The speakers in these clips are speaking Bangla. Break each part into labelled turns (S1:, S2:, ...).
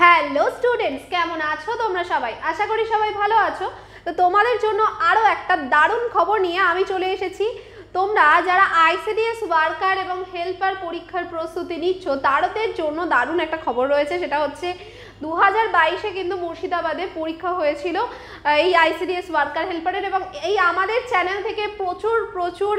S1: হ্যালো স্টুডেন্টস, কেমন আছো তোমরা সবাই? আশা করি সবাই ভালো আছো। তো তোমাদের জন্য আরও একটা দারুণ খবর নিয়ে আমি চলে এসেছি। তোমরা যারা আইসিডিএস ওয়ার্কার এবং হেল্পার পরীক্ষার প্রস্তুতি নিচ্ছ তাদের জন্য দারুণ একটা খবর রয়েছে। সেটা হচ্ছে 2022-এ কিন্তু মুর্শিদাবাদে পরীক্ষা হয়েছিল এই আইসিডিএস ওয়ার্কার হেল্পারের, এবং এই আমাদের চ্যানেল থেকে প্রচুর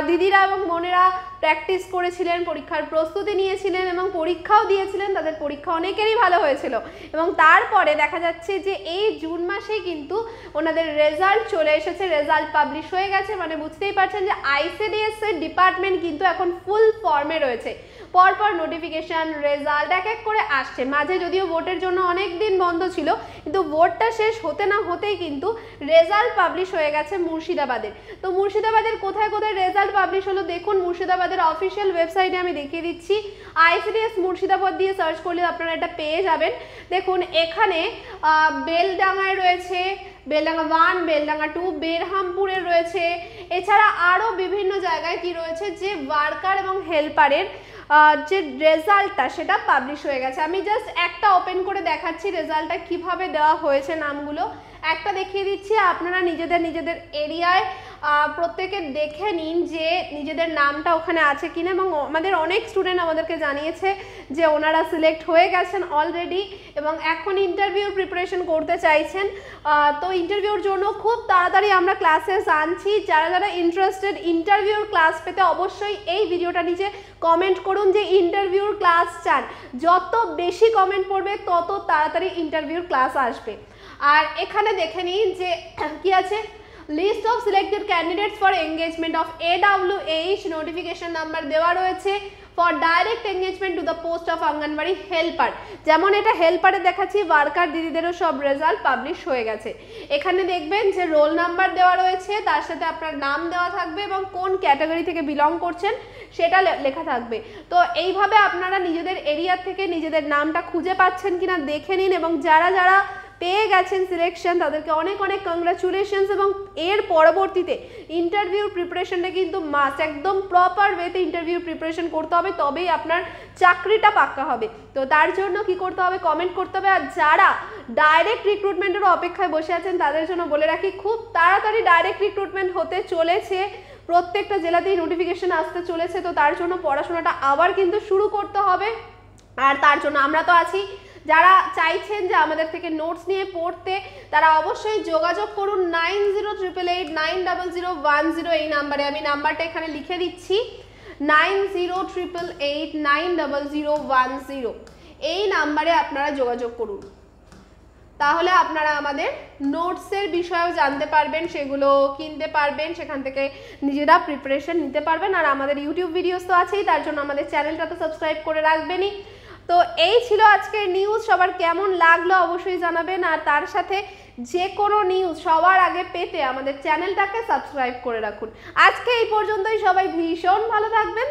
S1: দিদিরা এবং বোনেরা প্র্যাকটিস করেছিলেন, পরীক্ষার প্রস্তুতি নিয়েছিলেন এবং পরীক্ষাও দিয়েছিলেন। তাদের পরীক্ষা অনেকেরই ভালো হয়েছিল এবং তারপরে দেখা যাচ্ছে যে এই জুন মাসেই কিন্তু ওনাদের রেজাল্ট চলে এসেছে, রেজাল্ট পাবলিশ হয়ে গেছে। মানে বুঝতেই পারছেন যে আইসিডিএস এর ডিপার্টমেন্ট কিন্তু এখন ফুল ফর্মে রয়েছে। পরপর নোটিফিকেশান, রেজাল্ট এক এক করে আসছে। মাঝে যদিও ভোটের জন্য অনেক দিন বন্ধ ছিল, কিন্তু ভোটটা শেষ হতে না হতেই কিন্তু রেজাল্ট পাবলিশ হয়ে গেছে মুর্শিদাবাদের। তো মুর্শিদাবাদের কোথায় কোথায় রেজাল্ট পাবলিশ হলো দেখুন, মুর্শিদাবাদের অফিসিয়াল ওয়েবসাইটে আমি দেখিয়ে দিচ্ছি। আইসিডিএস মুর্শিদাবাদ দিয়ে সার্চ করলে আপনারা এটা পেয়ে যাবেন। দেখুন এখানে বেলডাঙায় রয়েছে, বেলডাঙা 1, বেলডাঙা 2, বেরহামপুরে রয়েছে। এছাড়া আরও বিভিন্ন জায়গায় কি রয়েছে যে ওয়ার্কার এবং হেল্পারের যে রেজাল্টটা সেটা পাবলিশ হয়ে গেছে। আমি জাস্ট একটা ওপেন করে দেখাচ্ছি রেজাল্টটা কিভাবে দেওয়া হয়েছে, নামগুলো একটা দেখিয়ে দিচ্ছি। আপনারা নিজেদের এরিয়ায় প্রত্যেকে দেখে নিন যে নিজেদের নামটা ওখানে আছে কিনা। এবং আমাদের অনেক স্টুডেন্ট আমাদেরকে জানিয়েছে যে ওনারা সিলেক্ট হয়ে গেছেন অলরেডি এবং এখন ইন্টারভিউর প্রিপারেশন করতে চাইছেন। তো ইন্টারভিউর জন্য খুব তাড়াতাড়ি আমরা ক্লাসেস আনছি। যারা যারা ইন্টারেস্টেড ইন্টারভিউর ক্লাস পেতে অবশ্যই এই ভিডিওটা নিচে কমেন্ট করুন যে ইন্টারভিউর ক্লাস চান। যত বেশি কমেন্ট পড়বে তত তাড়াতাড়ি ইন্টারভিউর ক্লাস আসবে। আর এখানে দেখে নিন যে কি আছে, list of selected candidates for engagement of AWH, notification number দেওয়া রয়েছে for direct engagement to the post of Anganwadi helper. যেমন এটা হেল্পারে দেখাচ্ছি, ওয়ার্কার দিদিদেরও সব রেজাল্ট পাবলিশ হয়ে গেছে। এখানে দেখবেন যে রোল নাম্বার দেওয়া রয়েছে, তার সাথে আপনার নাম দেওয়া থাকবে এবং কোন ক্যাটাগরি থেকে বিলং করছেন সেটা লেখা থাকবে। তো এইভাবে আপনারা নিজেদের এরিয়া থেকে নিজেদের নামটা খুঁজে পাচ্ছেন কিনা দেখে নিন। এবং যারা যারা পেয়ে গেছেন সিলেকশন তাদেরকে অনেক অনেক কংগ্রাচুলেশনস। এবং এর পরবর্তীতে ইন্টারভিউর প্রিপারেশনটা কিন্তু মাস্ট, একদম প্রপার ওয়েতে ইন্টারভিউর প্রিপারেশন করতে হবে, তবেই আপনার চাকরিটা পাক্কা হবে। তো তার জন্য কি করতে হবে, কমেন্ট করতে হবে। আর যারা ডাইরেক্ট রিক্রুটমেন্টের অপেক্ষায় বসে আছেন তাদের জন্য বলে রাখি, খুব তাড়াতাড়ি ডাইরেক্ট রিক্রুটমেন্ট হতে চলেছে, প্রত্যেকটা জেলাতেই নোটিফিকেশন আসতে চলেছে। তো তার জন্য পড়াশোনাটা আবার কিন্তু শুরু করতে হবে। আর তার জন্য আমরা তো আছি। যারা চাইছেন যে আমাদের থেকে নোটস নিয়ে পড়তে তারা অবশ্যই যোগাযোগ করুন 9088890010 এই নাম্বারে। আমি নাম্বারটা এখানে লিখে দিচ্ছি, 9088890010 এই নাম্বারে আপনারা যোগাযোগ করুন। তাহলে আপনারা আমাদের নোটসের বিষয়েও জানতে পারবেন, সেগুলো কিনতে পারবেন, সেখান থেকে নিজেরা প্রিপারেশন নিতে পারবেন। আর আমাদের ইউটিউব ভিডিওস তো আছেই, তার জন্য আমাদের চ্যানেলটা তো সাবস্ক্রাইব করে রাখবেনই। তো এই ছিল আজকের নিউজ। সবার কেমন লাগলো অবশ্যই জানাবেন। আর তার সাথে যে কোনো নিউজ সবার আগে পেতে আমাদের চ্যানেলটাকে সাবস্ক্রাইব করে রাখুন। আজকে এই পর্যন্তই। সবাই ভীষণ ভালো থাকবেন।